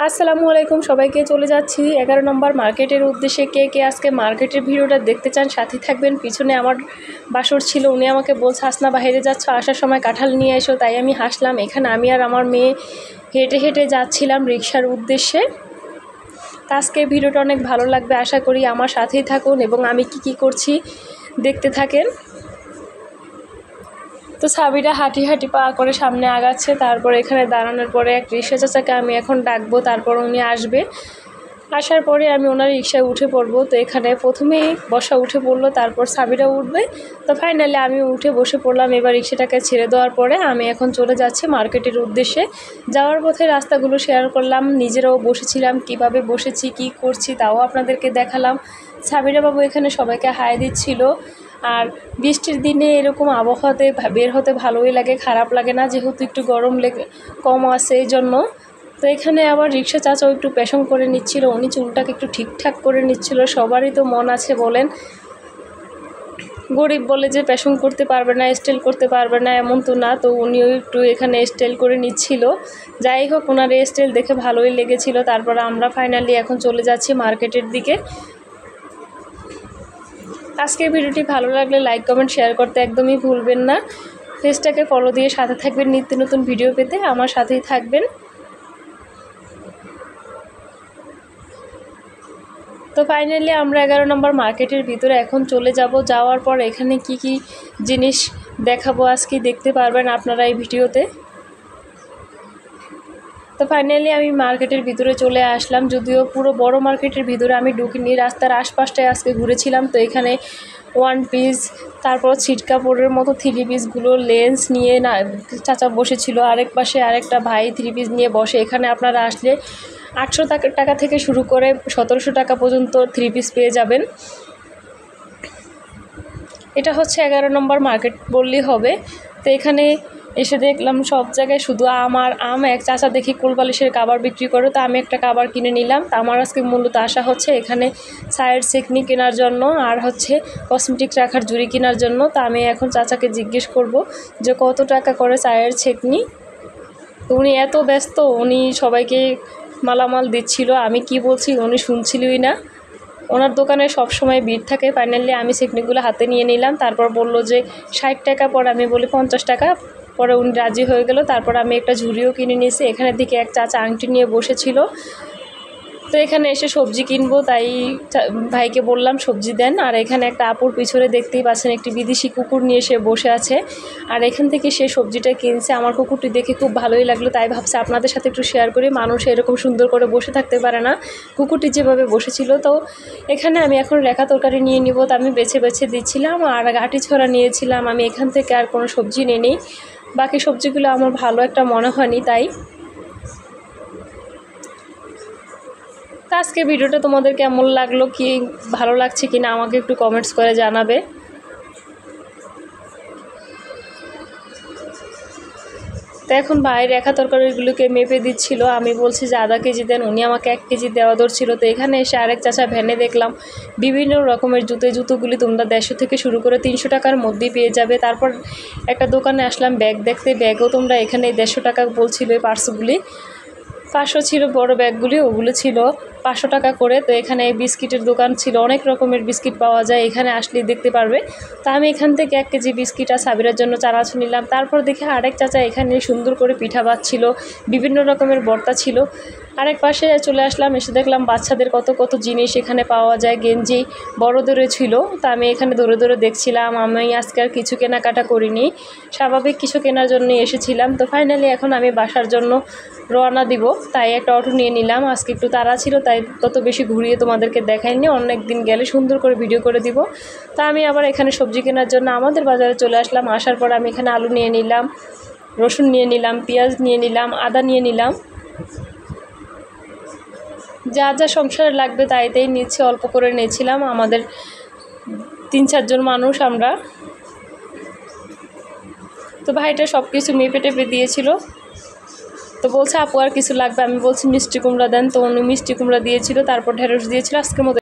আসসালামু আলাইকুম সবাইকে। চলে যাচ্ছি 11 নম্বর মার্কেটের উদ্দেশ্যে। কে কে আজকে মার্কেটের ভিডিওটা দেখতে চান সাথে থাকবেন। পিছনে আমার বাসর ছিল, উনি আমাকে বলছে হাসনা বাইরে যাচ্ছ, আসার সময় কাঁঠাল নিয়ে এসো। তাই আমি হাসলাম। এখানে আমি আর আমার মেয়ে হেঁটে হেঁটে যাচ্ছিলাম রিক্সার উদ্দেশ্যে। আজকের ভিডিওটা অনেক ভালো লাগবে আশা করি, আমার সাথেই থাকুন এবং আমি কি করছি দেখতে থাকেন। তো সাবিরা হাঁটি হাঁটি পা করে সামনে আগাচ্ছে। তারপর এখানে দাঁড়ানোর পরে এক রিক্সা চাচাকে আমি এখন ডাকবো, তারপর উনি আসবে। আসার পরে আমি ওনার রিক্সায় উঠে পড়বো। তো এখানে প্রথমেই বসা উঠে পড়লো, তারপর সাবিরা উঠবে। তো ফাইনালি আমি উঠে বসে পড়লাম। এবার রিক্সাটাকে ছেড়ে দেওয়ার পরে আমি এখন চলে যাচ্ছি মার্কেটের উদ্দেশ্যে। যাওয়ার পথে রাস্তাগুলো শেয়ার করলাম, নিজেরাও বসেছিলাম, কিভাবে বসেছি কি করছি তাও আপনাদেরকে দেখালাম। সাবিরা বাবু এখানে সবাইকে হাই দিচ্ছিল। আর বৃষ্টির দিনে এরকম আবহাওয়াতে বের হতে ভালোই লাগে, খারাপ লাগে না, যেহেতু একটু গরম কম আছে এই জন্য। তো এখানে আবার রিক্সা চাচাও একটু পেশং করে নিচ্ছিল, উনি চুলটাকে একটু ঠিকঠাক করে নিচ্ছিল। সবারই তো মন আছে বলেন, গরিব বলে যে পেশং করতে পারবে না, স্টাইল করতে পারবে না এমন তো না। তো উনিও একটু এখানে স্টাইল করে নিচ্ছিল। যাই হোক, ওনার স্টাইল দেখে ভালোই লেগেছিল। তারপর আমরা ফাইনালি এখন চলে যাচ্ছি মার্কেটের দিকে। আজকের ভিডিওটি ভালো লাগলে লাইক কমেন্ট শেয়ার করতে একদমই ভুলবেন না। পেজটাকে ফলো দিয়ে সাথে থাকবেন, নিত্য নতুন ভিডিও পেতে আমার সাথেই থাকবেন। তো ফাইনালি আমরা 11 নম্বর মার্কেটের ভিতরে এখন চলে যাব। যাওয়ার পর এখানে কি জিনিস দেখাবো আজকে দেখতে পারবেন আপনারা এই ভিডিওতে। তো ফাইনালি আমি মার্কেটের ভিতরে চলে আসলাম। যদিও পুরো বড় মার্কেটের ভিতরে আমি ঢুকিনি, রাস্তার আশপাশটায় আজকে ঘুরেছিলাম। তো এখানে ওয়ান পিস, তারপর ছিট কাপড়ের মতো 3 পিসগুলো লেন্স নিয়ে না চাচা বসেছিল। আরেক পাশে আরেকটা ভাই 3 পিস নিয়ে বসে। এখানে আপনারা আসলে 800 টাকা থেকে শুরু করে 1700 টাকা পর্যন্ত 3 পিস পেয়ে যাবেন। এটা হচ্ছে 11 নম্বর মার্কেট বললেই হবে। তো এখানে এসে দেখলাম সব জায়গায় শুধু আম। এক চাচা দেখি কোলবালিশের কাবার বিক্রি করে, তো আমি একটা কাবার কিনে নিলাম। তো আমার আজকে মূলত আসা হচ্ছে এখানে চায়ের চেকনি কেনার জন্য, আর হচ্ছে কসমেটিক্স রাখার জুড়ি কেনার জন্য। তো আমি এখন চাচাকে জিজ্ঞেস করব যে কত টাকা করে চায়ের চেকনি। তো উনি এত ব্যস্ত, উনি সবাইকে মালামাল দিচ্ছিল, আমি কি বলছি উনি শুনছিলই না। ওনার দোকানে সব সময় ভিড় থাকে। ফাইনালি আমি চেকনিগুলো হাতে নিয়ে নিলাম। তারপর বলল যে 60 টাকা, পরে আমি বলি 50 টাকা, পরে উনি রাজি হয়ে গেল। তারপর আমি একটা ঝুড়িও কিনে নিয়েছি। এখানে দিকে এক চাচা আংটি নিয়ে বসেছিল। তো এখানে এসে সবজি কিনবো, তাই ভাইকে বললাম সবজি দেন। আর এখানে একটা আপুর পিছনে দেখতেই পাচ্ছেন একটি বিদেশি কুকুর নিয়ে সে বসে আছে। আর এখান থেকে সে সবজিটা কিনছে। আমার কুকুরটি দেখে খুব ভালোই লাগলো, তাই ভাবছি আপনাদের সাথে একটু শেয়ার করি। মানুষ এরকম সুন্দর করে বসে থাকতে পারে না, কুকুরটি যেভাবে বসেছিল। তো এখানে আমি এখন রেখা তরকারি নিয়ে নিব, তো আমি বেছে বেছে দিচ্ছিলাম। আর গাঁটি ছড়া নিয়েছিলাম আমি। এখান থেকে আর কোনো সবজি নিই, বাকি সবজিগুলো আমার ভালো একটা মনে হয়নি। তাই আজকে ভিডিওটা তোমাদের কেমন লাগলো, কি ভালো লাগছে কিনা আমাকে একটু কমেন্টস করে জানাবে। তো এখন ভাই রেখা তরকারিগুলোকে মেপে দিচ্ছিল। আমি বলছি যে আধা কেজি দেন, উনি আমাকে 1 কেজি দেওয়া ধরছিল। তো এখানে এসে আরেক চাচা ভ্যানে দেখলাম বিভিন্ন রকমের জুতোগুলি তোমরা 150 থেকে শুরু করে 300 টাকার মধ্যেই পেয়ে যাবে। তারপর একটা দোকানে আসলাম ব্যাগ দেখতে, ব্যাগও তোমরা এখানে 150 টাকা বলছিল। এই পার্সগুলি 500 ছিল, বড় ব্যাগগুলি ওগুলো ছিল 500 টাকা করে। তো এখানে বিস্কিটের দোকান ছিল, অনেক রকমের বিস্কিট পাওয়া যায়, এখানে আসলে দেখতে পারবে। তো আমি এখান থেকে 1 কেজি বিস্কিট আর সাবিরার জন্য চানাচুর নিলাম। তারপর দেখে আরেক চাচা এখানে সুন্দর করে পিঠা বাচ্ছিল, বিভিন্ন রকমের ভর্তা ছিল। আরেক পাশে চলে আসলাম, এসে দেখলাম বাচ্চাদের কত জিনিস এখানে পাওয়া যায়, গেঞ্জি বড়দেরও ছিল। তো আমি এখানে দৌড়ে দেখছিলাম। আমি আজকে আর কিছু কেনাকাটা করিনি, স্বাভাবিক কিছু কেনার জন্য এসেছিলাম। তো ফাইনালি এখন আমি বাসার জন্য রওনা দিব, তাই একটা অটো নিয়ে নিলাম। আজকে একটু তাড়া ছিল, তাই তত বেশি ঘুরিয়ে তোমাদেরকে দেখাইনি, অনেক দিন গেলে সুন্দর করে ভিডিও করে দিব। তা আমি আবার এখানে সবজি কেনার জন্য আমাদের বাজারে চলে আসলাম। আসার পর আমি এখানে আলু নিয়ে নিলাম, রসুন নিয়ে নিলাম, পেঁয়াজ নিয়ে নিলাম, আদা নিয়ে নিলাম, যা যা সংসারে লাগবে তাইতেই নিচ্ছে, অল্প করে নিয়েছিলাম। আমাদের 3-4 জন মানুষ আমরা। তো ভাইটা সব কিছু মেপে টেপে দিয়েছিল। তো বলছে আপু আর কিছু লাগবে, আমি বলছি মিষ্টি কুমড়া দেন। তো উনি মিষ্টি কুমড়া দিয়েছিল, তারপর ঢেঁড়স দিয়েছিল। আজকের মতো